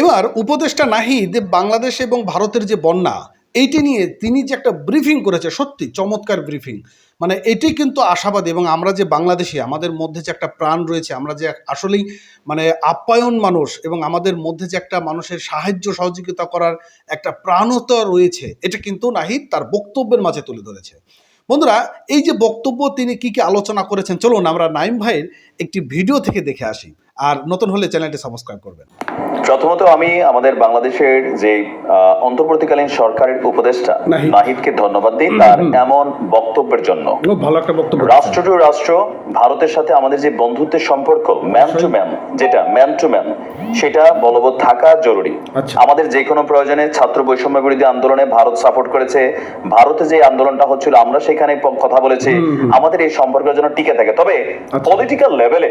এবার উপদেষ্টা নাহিদ বাংলাদেশ এবং ভারতের যে বন্যা এইটি নিয়ে তিনি যে একটা ব্রিফিং করেছে, সত্যি চমৎকার ব্রিফিং। মানে এটি কিন্তু আশাবাদী, এবং আমরা যে বাংলাদেশি, আমাদের মধ্যে যে একটা প্রাণ রয়েছে, আমরা যে আসলেই মানে আপ্যায়ন মানুষ, এবং আমাদের মধ্যে যে একটা মানুষের সাহায্য সহযোগিতা করার একটা প্রাণতা রয়েছে, এটা কিন্তু নাহিদ তার বক্তব্যের মাঝে তুলে ধরেছে। বন্ধুরা, এই যে বক্তব্য তিনি কি কি আলোচনা করেছেন, চলুন আমরা নাইম ভাইয়ের একটি ভিডিও থেকে দেখে আসি। আর নতুন হলে চ্যানেলটি সাবস্ক্রাইব করবেন। প্রথমত আমি আমাদের বাংলাদেশের যে অন্তর্বর্তীকালীন সরকারের উপদেষ্টা নাহিদকে ধন্যবাদ দিই তার এমন বক্তব্যের জন্য। ভালো একটা বক্তব্য। রাষ্ট্র টু রাষ্ট্র ভারতের সাথে আমাদের যে বন্ধুত্বের সম্পর্ক, ম্যান টু ম্যান, যেটা ম্যান টু ম্যান, সেটা বলবৎ থাকা জরুরি। আমাদের যে কোনো প্রয়োজনে ছাত্র বৈষম্য বিরোধী আন্দোলনে ভারত সাপোর্ট করেছে, ভারতে যে আন্দোলনটা হচ্ছিল আমরা সেখানে কথা বলেছি, আমাদের এই সম্পর্কের জন্য টিকে থাকে। তবে পলিটিক্যাল লেভেলে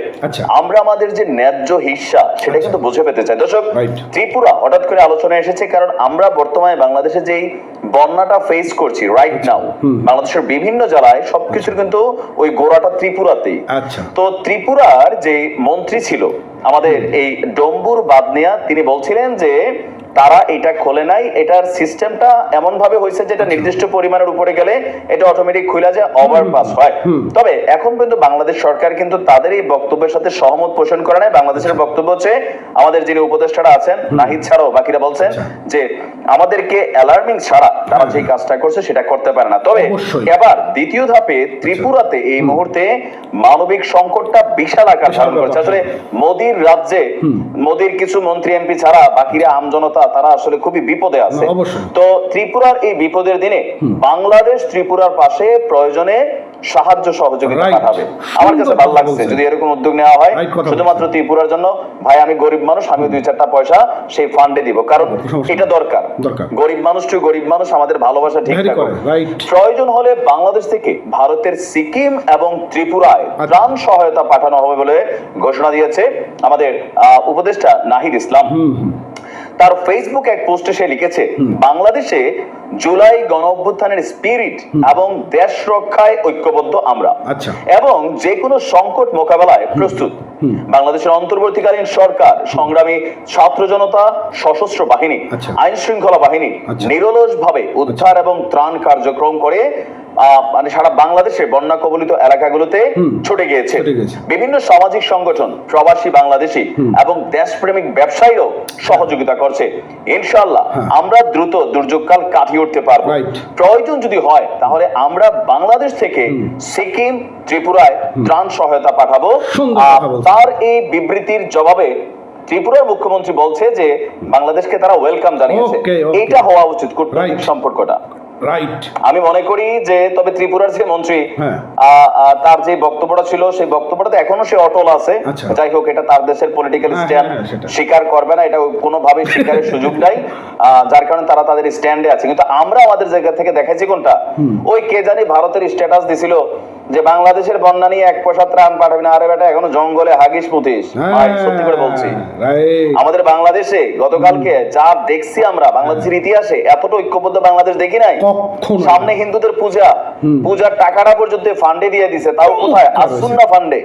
আমরা আমাদের যে ন্যায্য হিস্সা সেটা কিন্তু বুঝে পেতে চাই। দর্শক, ত্রিপুরা হঠাৎ করে আলোচনায় এসেছে কারণ আমরা বর্তমানে বাংলাদেশে যেই বন্যাটা ফেস করছি রাইট নাও, বাংলাদেশের বিভিন্ন জেলায় সবকিছুর কিন্তু ওই গোড়াটা ত্রিপুরাতেই। তো ত্রিপুরার যে মন্ত্রী ছিল আমাদের এই ডম্বুর বাদনিয়া, তিনি বলছিলেন যে তারা এটা খোলে নাই, এটার সিস্টেমটা এমন ভাবে হয়েছে যেটা নির্দিষ্ট পরিমাণের উপরে গেলে এটা অটোমেটিক খুলে যায়, ওভারপাস হয়। তবে এখন কিন্তু বাংলাদেশ সরকার কিন্তু তাদের এই বক্তব্যের সাথে সহমত পোষণ করে নাই। বাংলাদেশের বক্তব্য হচ্ছে, আমাদের যিনি উপদেষ্টারা আছেন নাহিদ ছাড়াও বাকিরা বলছেন যে আমাদেরকে অ্যালার্মিং ছাড়া তারা যে কাজটা করছে সেটা করতে পারে না। তবে এবার দ্বিতীয় ধাপে ত্রিপুরাতে এই মুহূর্তে মানবিক সংকটটা বিশাল আকার ধারণ করছে। আসলে মোদির রাজ্যে মোদির কিছু মন্ত্রী এমপি ছাড়া বাকিরা আমজনতা তারা আসলে খুবই বিপদে আছে। তো ত্রিপুরার এই বিপদের দিনে বাংলাদেশ ত্রিপুরার পাশে প্রয়োজনে সাহায্য সহযোগিতা পাঠাবে। আমার কাছে ভালো লাগছে যদি এরকম উদ্যোগ নেওয়া হয় শুধুমাত্র ত্রিপুরার জন্য। ভাই, আমি গরিব মানুষ, আমি 2-4টা পয়সা সেই ফান্ডে দিব, কারণ এটা দরকার। গরিব মানুষ টু গরিব মানুষ, আমাদের ভালোবাসা ঠিক থাকুক। প্রয়োজন হলে বাংলাদেশ থেকে ভারতের সিকিম এবং ত্রিপুরায় ত্রাণ সহায়তা পাঠানো হবে বলে ঘোষণা দিয়েছে আমাদের উপদেষ্টা নাহিদ ইসলাম। তার ফেসবুক এক পোস্টে সে লিখেছে, বাংলাদেশে জুলাই গণ অভ্যুত্থানের স্পিরিট এবং দেশ রক্ষায় ঐক্যবদ্ধ আমরা, এবং যে কোনো সংকট মোকাবেলায় প্রস্তুত। বাংলাদেশের অন্তর্বর্তীকালীন সরকার সংগ্রামী ছাত্র জনতা, সশস্ত্র বাহিনী, আইন শৃঙ্খলা বাহিনী নিরলস ভাবে উদ্ধার এবং ত্রাণ কার্যক্রম করে মানে সারা বাংলাদেশে বন্যা কবলিত এলাকাগুলোতে ছুটে গিয়েছে। বিভিন্ন সামাজিক সংগঠন, প্রবাসী বাংলাদেশি এবং দেশপ্রেমিক ব্যবসায়ীও সহযোগিতা করছে। ইনশাআল্লাহ আমরা দ্রুত দুর্যোগকাল কাটিয়ে উঠতে পারবো। প্রয়োজন যদি হয় তাহলে আমরা বাংলাদেশ থেকে সিকিম, ত্রিপুরায় ত্রাণ সহায়তা পাঠাবো। তার এই বিবৃতির জবাবে ত্রিপুরার মুখ্যমন্ত্রী বলছে যে বাংলাদেশকে তারা ওয়েলকাম জানিয়েছে। এটা হওয়া উচিত কূটনৈতিক সম্পর্কটা। আমি মনে করি যে তবে ত্রিপুরার যে মন্ত্রী তার যে বক্তব্যটা ছিল সেই বক্তব্যটাতে এখনো সে অটল আছে। যাই হোক, এটা তার দেশের পলিটিক্যাল স্ট্যান্ড, স্বীকার করবে না, এটা কোনোভাবে স্বীকারের সুযোগ নাই, যার কারণে তারা তাদের স্ট্যান্ডে আছে। কিন্তু আমরা আমাদের জায়গা থেকে দেখাইছি কোনটা, ওই কে জানি ভারতের স্ট্যাটাস দিছিল যে বাংলাদেশের বন্যা নিয়ে 1 পয়সা ত্রাণ পাঠাবে না। আরে বেটা, এখনো জঙ্গলে হাগিস পুতিস। সত্যি করে বলছি, আমাদের বাংলাদেশে গতকালকে যা দেখছি আমরা বাংলাদেশের ইতিহাসে এতটা ঐক্যবদ্ধ বাংলাদেশ দেখি নাই। সামনে হিন্দুদের পূজার টাকাটা পর্যন্ত ফান্ডে দিয়ে দিছে, তাও কোথায়? আসুন্না ফান্ডে।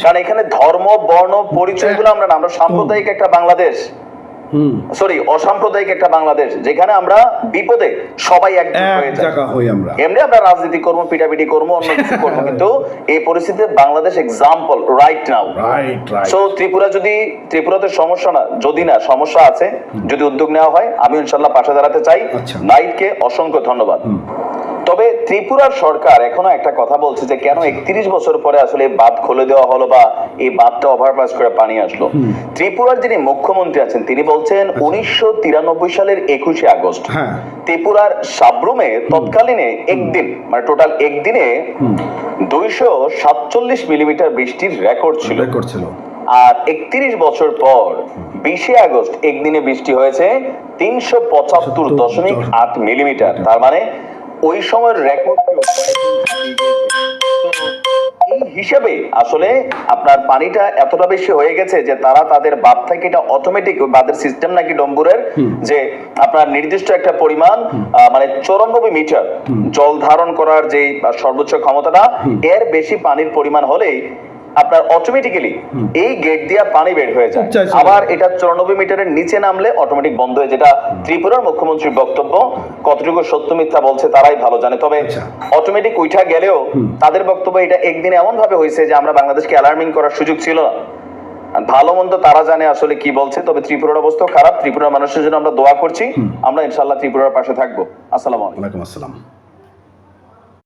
কারণ এখানে ধর্ম বর্ণ পরিচয় গুলো আমরা সাম্প্রদায়িক একটা বাংলাদেশ, সরি অসাম্প্রদায়িক একটা বাংলাদেশ, যেখানে আমরা বিপদে সবাই একজোট হয়ে যাই। এমনি আমরা রাজনীতি করবো, পিটাপিটি করবো, অন্য কিছু করবো, কিন্তু এই পরিস্থিতিতে Bangladesh example right now. So ত্রিপুরাতে সমস্যা না, যদি না সমস্যা আছে, যদি উদ্যোগ নেওয়া হয় আমি ইনশাল্লাহ পাশে দাঁড়াতে চাই। নাইটকে অসংখ্য ধন্যবাদ। তবে ত্রিপুরার সরকার এখনো একটা কথা বলছে যে কেন 31 বছর পরে আসলে বাঁধ খুলে দেওয়া হলো বা এই বাঁধটা ওভারপাস করে পানি আসলো। ত্রিপুরার যিনি মুখ্যমন্ত্রী আছেন তিনি বলছেন 1993 সালের 21শে আগস্ট ত্রিপুরার সাব্রুমে তৎকালীনে একদিন, মানে টোটাল একদিনে 247 মিলিমিটার বৃষ্টির রেকর্ড ছিল। আর 31 বছর পর 20শে আগস্ট একদিনে বৃষ্টি হয়েছে 375.8 মিলিমিটার। তার মানে ওই সময়ের রেকর্ড এই হিসেবে আসলে আপনার পানিটা এতটা বেশি হয়ে গেছে যে তারা তাদের বাঁধ থেকে এটা অটোমেটিক, বাঁধের সিস্টেম নাকি ডম্বুরের, যে আপনার নির্দিষ্ট একটা পরিমাণ মানে 94 মিটার জল ধারণ করার যে সর্বোচ্চ ক্ষমতাটা, এর বেশি পানির পরিমাণ হলেই আপনার অটোমেটিক্যালি এই গেট দিয়ে পানি বের হয়ে যায়। আচ্ছা, আচ্ছা। আবার এটা 94 মিটারের নিচে নামলে অটোমেটিক বন্ধ হয়ে, যেটা ত্রিপুরার মুখ্যমন্ত্রীর বক্তব্য, কতটুকু সত্য মিথ্যা বলছে তারাই ভালো জানে। তবে আচ্ছা। অটোমেটিক উঠা গেলেও তাদের বক্তব্য এটা একদিন এমন ভাবে হয়েছে যে আমরা বাংলাদেশকে অ্যালার্মিং করার সুযোগ ছিল না। আর ভালো মন্দ তারা জানে আসলে কি বলছে। তবে ত্রিপুরার অবস্থা খারাপ, ত্রিপুরার মানুষের জন্য আমরা দোয়া করছি। আমরা ইনশাআল্লাহ ত্রিপুরার পাশে থাকবো। আসসালামু আলাইকুম। ওয়ালাইকুম আসসালাম।